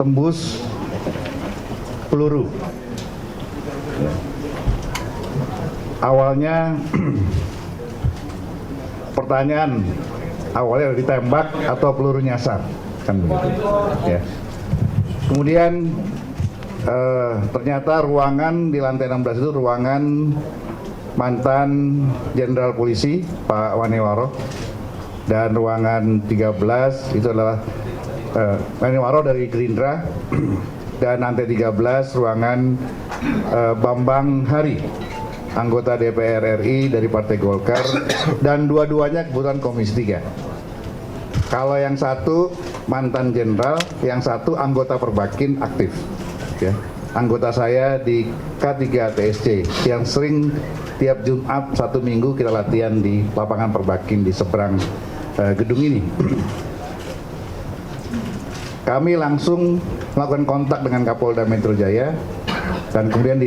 tembus peluru. Awalnya pertanyaan awalnya ditembak atau peluru nyasar, kan begitu ya. Kemudian ternyata ruangan di lantai 16 itu ruangan mantan Jenderal Polisi Pak Wanewaro, dan ruangan 13 itu adalah Wanewaro dari Gerindra, dan lantai 13 ruangan Bambang Hari, anggota DPR RI dari Partai Golkar, dan dua-duanya kebetulan Komisi 3. Kalau yang satu mantan jenderal, yang satu anggota Perbakin aktif, ya. Anggota saya di K3 TSC yang sering tiap Jumat 1 minggu kita latihan di lapangan Perbakin di seberang gedung ini. Kami langsung melakukan kontak dengan Kapolda Metro Jaya, dan kemudian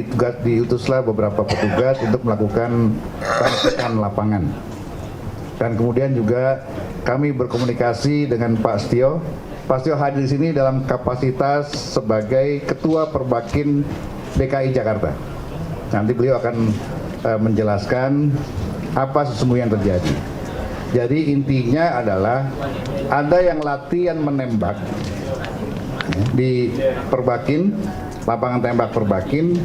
diutuslah beberapa petugas untuk melakukan pengecekan lapangan. Dan kemudian juga kami berkomunikasi dengan Pak Setio. Pak Setio hadir di sini dalam kapasitas sebagai Ketua Perbakin DKI Jakarta. Nanti beliau akan menjelaskan apa sesungguhnya yang terjadi. Jadi intinya adalah ada yang latihan menembak di Perbakin, lapangan tembak Perbakin,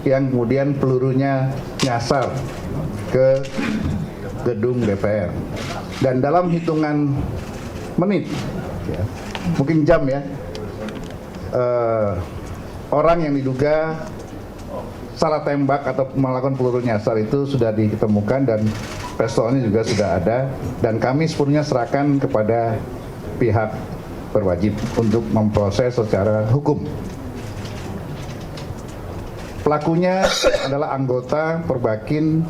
yang kemudian pelurunya nyasar ke gedung DPR. Dan dalam hitungan menit, ya, mungkin jam ya, orang yang diduga salah tembak atau melakukan peluru nyasar itu sudah ditemukan, dan pistolnya juga sudah ada, dan kami sepenuhnya serahkan kepada pihak berwajib untuk memproses secara hukum. Pelakunya adalah anggota Perbakin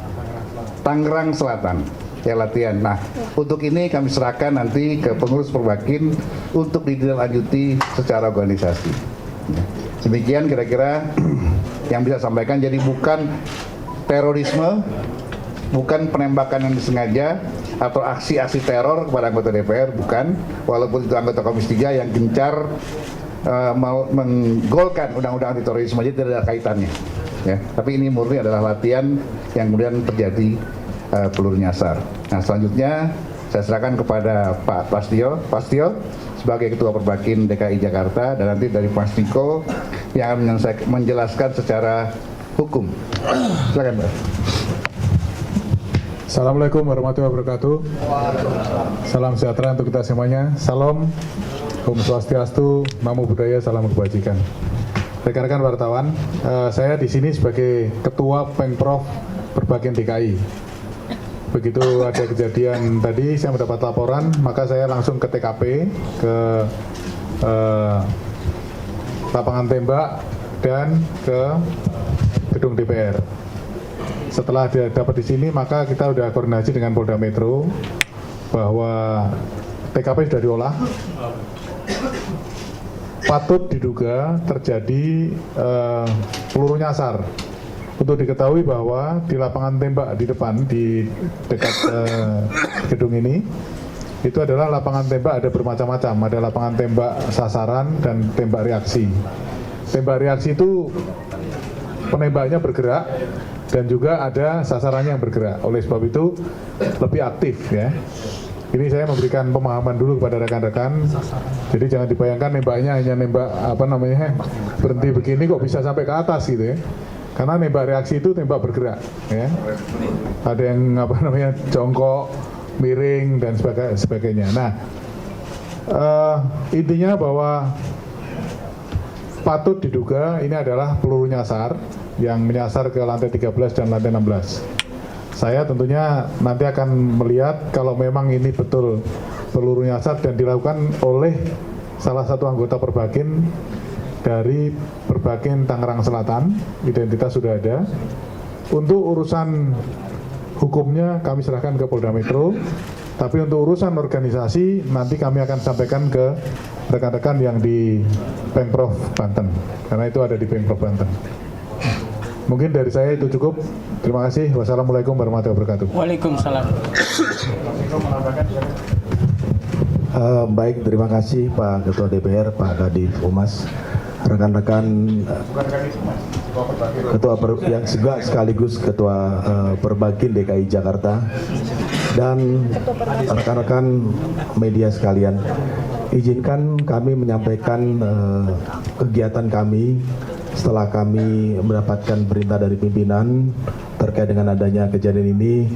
Tangerang Selatan yang latihan. Nah, untuk ini kami serahkan nanti ke pengurus Perbakin untuk ditindaklanjuti secara organisasi. Demikian kira-kira yang bisa sampaikan. Jadi bukan terorisme, bukan penembakan yang disengaja atau aksi-aksi teror kepada anggota DPR, bukan. Walaupun itu anggota Komisi 3 yang gencar menggolkan undang-undang anti terorisme, jadi tidak ada kaitannya. Ya, tapi ini murni adalah latihan yang kemudian terjadi peluru nyasar. Nah, selanjutnya saya serahkan kepada Pak Setio sebagai Ketua Perbakin DKI Jakarta, dan nanti dari Pak Niko yang akan menjelaskan secara hukum. Silakan, Pak. Assalamualaikum warahmatullahi wabarakatuh. Salam sejahtera untuk kita semuanya. Salam, Om Swastiastu, Namo Buddhaya, salam kebajikan. Rekan-rekan wartawan, saya di sini sebagai Ketua Pengprov Perbakin DKI. Begitu ada kejadian tadi, saya mendapat laporan, maka saya langsung ke TKP, ke lapangan tembak, dan ke gedung DPR. Setelah dapat di sini, maka kita sudah koordinasi dengan Polda Metro bahwa TKP sudah diolah. Patut diduga terjadi peluru nyasar. Untuk diketahui bahwa di lapangan tembak di depan, di dekat gedung ini, itu adalah lapangan tembak ada bermacam-macam. Ada lapangan tembak sasaran dan tembak reaksi. Tembak reaksi itu penembaknya bergerak, dan juga ada sasarannya yang bergerak. Oleh sebab itu lebih aktif, ya. Ini saya memberikan pemahaman dulu kepada rekan-rekan. Jadi jangan dibayangkan nembaknya hanya nembak berhenti begini kok bisa sampai ke atas gitu, ya. Karena nembak reaksi itu tembak bergerak, ya. Ada yang jongkok, miring, dan sebagainya. Nah, intinya bahwa patut diduga ini adalah peluru nyasar yang menyasar ke lantai 13 dan lantai 16. Saya tentunya nanti akan melihat kalau memang ini betul peluru nyasar dan dilakukan oleh salah satu anggota Perbakin dari Perbakin Tangerang Selatan, identitas sudah ada. Untuk urusan hukumnya kami serahkan ke Polda Metro, tapi untuk urusan organisasi nanti kami akan sampaikan ke rekan-rekan yang di Pemprov Banten, karena itu ada di Pemprov Banten. Mungkin dari saya itu cukup. Terima kasih. Wassalamualaikum warahmatullahi wabarakatuh. Waalaikumsalam. Baik, terima kasih Pak Ketua DPR, Pak Kadif Humas. rekan-rekan yang juga sekaligus ketua Perbakin DKI Jakarta dan rekan-rekan media sekalian. Izinkan kami menyampaikan kegiatan kami setelah kami mendapatkan perintah dari pimpinan terkait dengan adanya kejadian ini.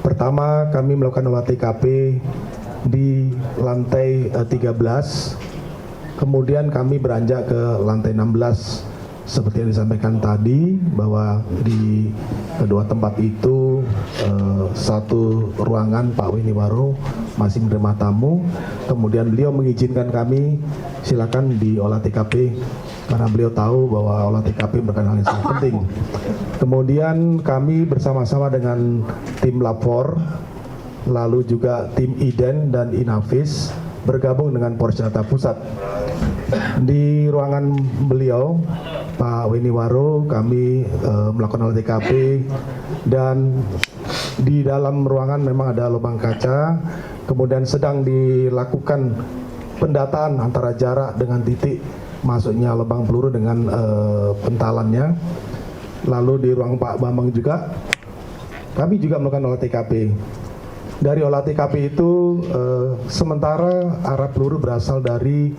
Pertama, kami melakukan olah TKP di lantai 13, kemudian kami beranjak ke lantai 16. Seperti yang disampaikan tadi, bahwa di kedua tempat itu satu ruangan Pak Winiwaro masih menerima tamu, kemudian beliau mengizinkan kami silakan diolah TKP karena beliau tahu bahwa olah TKP merupakan hal yang sangat penting. Kemudian kami bersama-sama dengan tim lapor, lalu juga tim IDEN dan Inavis bergabung dengan Polres Jakarta Pusat. Di ruangan beliau Pak Winiwaro kami melakukan olah TKP, dan di dalam ruangan memang ada lubang kaca, kemudian sedang dilakukan pendataan antara jarak dengan titik masuknya lubang peluru dengan pentalannya. Lalu di ruang Pak Bambang juga kami juga melakukan olah TKP. Dari olah TKP itu sementara arah peluru berasal dari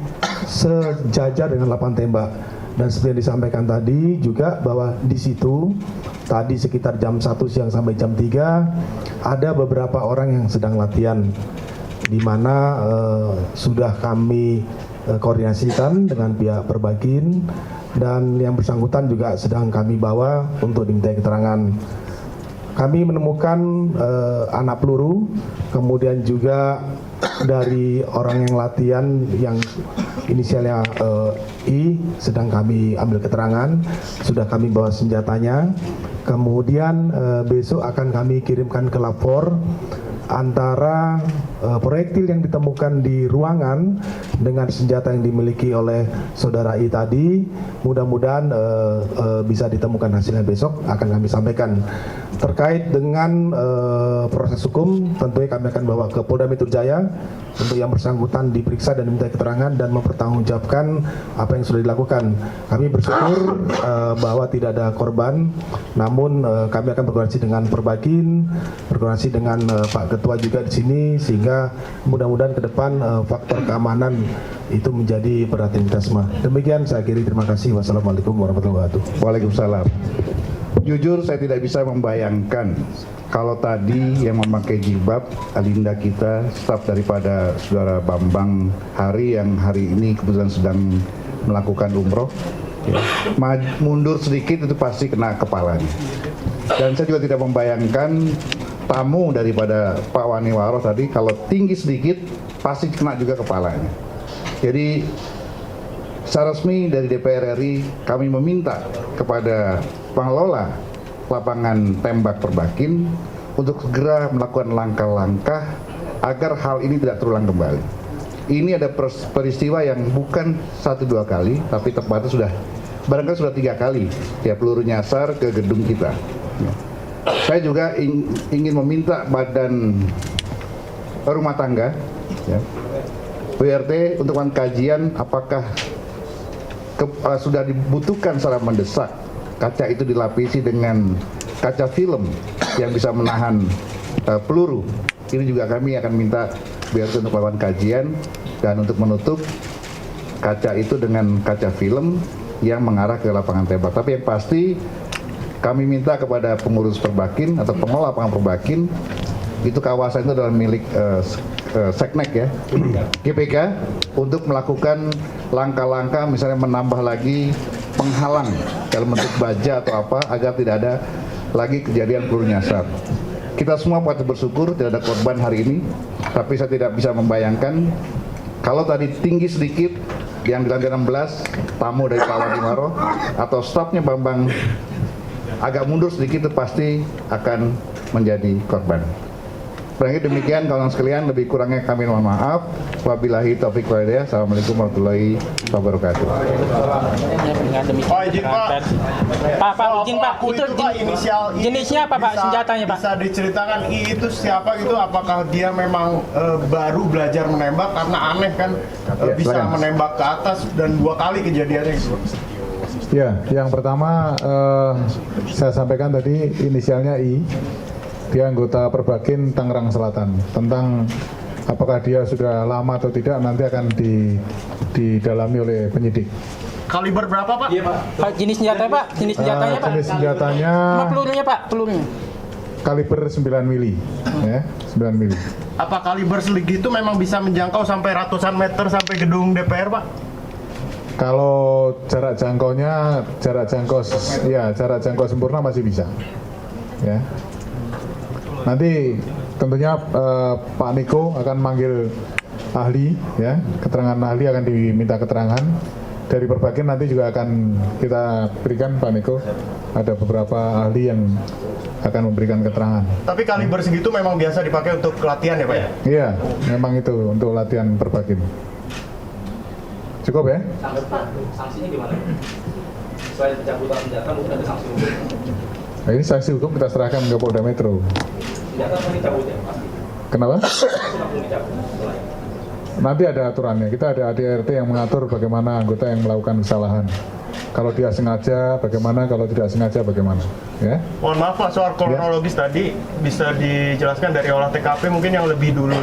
sejajar dengan lapangan tembak. Dan seperti yang disampaikan tadi juga bahwa di situ tadi sekitar jam 1 siang sampai jam 3 ada beberapa orang yang sedang latihan, di mana sudah kami koordinasikan dengan pihak Perbakin, dan yang bersangkutan juga sedang kami bawa untuk dimintai keterangan. Kami menemukan anak peluru, kemudian juga dari orang yang latihan yang inisialnya I sedang kami ambil keterangan, sudah kami bawa senjatanya. Kemudian besok akan kami kirimkan ke lapor antara proyektil yang ditemukan di ruangan dengan senjata yang dimiliki oleh saudara I tadi. Mudah-mudahan bisa ditemukan hasilnya besok, akan kami sampaikan. Terkait dengan proses hukum, tentunya kami akan bawa ke Polda Metro Jaya untuk yang bersangkutan diperiksa dan diminta keterangan dan mempertanggungjawabkan apa yang sudah dilakukan. Kami bersyukur bahwa tidak ada korban, namun kami akan berkoordinasi dengan Perbakin, berkoordinasi dengan Pak Ketua juga di sini, sehingga mudah-mudahan ke depan faktor keamanan itu menjadi perhatian kita semua. Demikian saya akhiri, terima kasih. Wassalamualaikum warahmatullahi wabarakatuh. Waalaikumsalam. Jujur saya tidak bisa membayangkan kalau tadi yang memakai jilbab adinda kita, staf daripada saudara Bambang Hari yang hari ini kebetulan sedang melakukan umroh, ya, mundur sedikit itu pasti kena kepalanya. Dan saya juga tidak membayangkan tamu daripada Pak Winiwaro tadi kalau tinggi sedikit pasti kena juga kepalanya. Jadi secara resmi dari DPR RI kami meminta kepada pengelola lapangan tembak Perbakin untuk segera melakukan langkah-langkah agar hal ini tidak terulang kembali. Ini ada peristiwa yang bukan 1-2 kali, tapi tepatnya sudah barangkali sudah 3 kali ya peluru nyasar ke gedung kita. Saya juga ingin meminta badan rumah tangga, ya, WRT untuk melakukan kajian apakah sudah dibutuhkan secara mendesak kaca itu dilapisi dengan kaca film yang bisa menahan peluru. Ini juga kami akan minta WRT untuk melakukan kajian dan untuk menutup kaca itu dengan kaca film yang mengarah ke lapangan tembak. Tapi yang pasti kami minta kepada pengurus Perbakin atau pengelola lapangan Perbakin, itu kawasan itu adalah milik Seknek ya, GPK, untuk melakukan langkah-langkah misalnya menambah lagi penghalang dalam bentuk baja atau apa agar tidak ada lagi kejadian peluru nyasar. Kita semua patut bersyukur tidak ada korban hari ini, tapi saya tidak bisa membayangkan kalau tadi tinggi sedikit yang di lantai 16 tamu dari Pak Winiwaro atau stafnya Bambang agak mundur sedikit itu pasti akan menjadi korban. Barangkali demikian kawan sekalian, lebih kurangnya kami mohon maaf. Wabillahi taufiq wal hidayah. Assalamualaikum warahmatullahi wabarakatuh. Oh, izin Pak. Pak, izin Pak. Itu Pak inisial I jenisnya apa Pak? bisa- Senjatanya Pak? Bisa diceritakan I itu siapa gitu? Apakah dia memang baru belajar menembak karena aneh kan Ya, bisa silakan. menembak ke atas dan 2 kali kejadiannya gitu. Ya, yang pertama saya sampaikan tadi inisialnya I. Dia anggota Perbakin Tangerang Selatan. Tentang apakah dia sudah lama atau tidak nanti akan didalami oleh penyidik. Kaliber berapa Pak? Pak, jenis senjata Pak? Jenis senjatanya Pak? Jenis senjatanya Sama pelurunya Pak? Pelurunya. kaliber 9 mili, ya, 9 mili. Apa kaliber segitu memang bisa menjangkau sampai ratusan meter sampai gedung DPR Pak? Kalau jarak jangkau sempurna masih bisa. Ya. Nanti tentunya Pak Niko akan manggil ahli, ya, keterangan ahli akan diminta keterangan dari Perbakin, nanti juga akan kita berikan Pak Niko, ada beberapa ahli yang akan memberikan keterangan. Tapi kaliber segitu memang biasa dipakai untuk latihan ya Pak ya? Iya, memang itu untuk latihan Perbakin. Cukup ya? Sanksinya gimana? Selain pencabutan senjata mungkin ada sanksi hukum. Nah, ini sanksi hukum kita serahkan ke Polda Metro. Senjata pun dicabut ya pasti. Kenapa? Langsung dicabut. Nanti ada aturannya. Kita ada ADRT yang mengatur bagaimana anggota yang melakukan kesalahan. Kalau dia sengaja, bagaimana? Kalau tidak sengaja, bagaimana? Ya. Mohon maaf Pak, soal kronologis tadi bisa dijelaskan dari olah TKP mungkin yang lebih dulu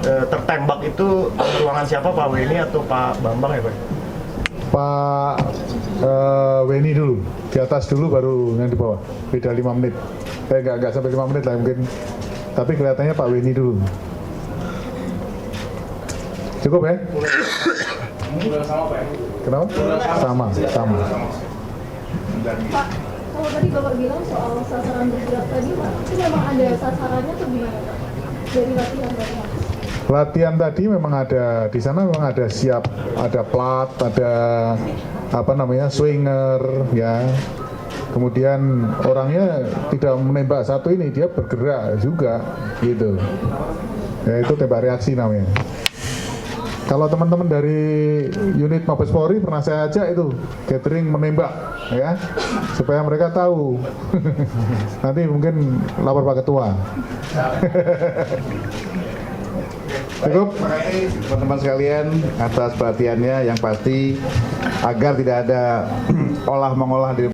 tertembak itu ruangan siapa, Pak Weni atau Pak Bambang ya Pak? Pak Weni dulu, di atas dulu baru yang di bawah. Beda 5 menit. Nggak sampai 5 menit lah mungkin. Tapi kelihatannya Pak Weni dulu. Cukup ya? Kenapa? Sama. Pak, kalau tadi Bapak bilang soal sasaran bergerak tadi, Pak, itu memang ada sasarannya atau gimana, Pak? Dari latihan tadi, Pak? Latihan tadi memang ada, di sana memang ada siap, ada plat, ada swinger, ya. Kemudian orangnya tidak menembak satu ini, dia bergerak juga, gitu. Ya itu tembak reaksi namanya. Kalau teman-teman dari unit Mabes Polri pernah saya ajak itu gathering menembak, ya, supaya mereka tahu. Nanti mungkin lapor Pak Ketua. Cukup. Terima kasih teman-teman sekalian atas perhatiannya. Yang pasti agar tidak ada olah mengolah di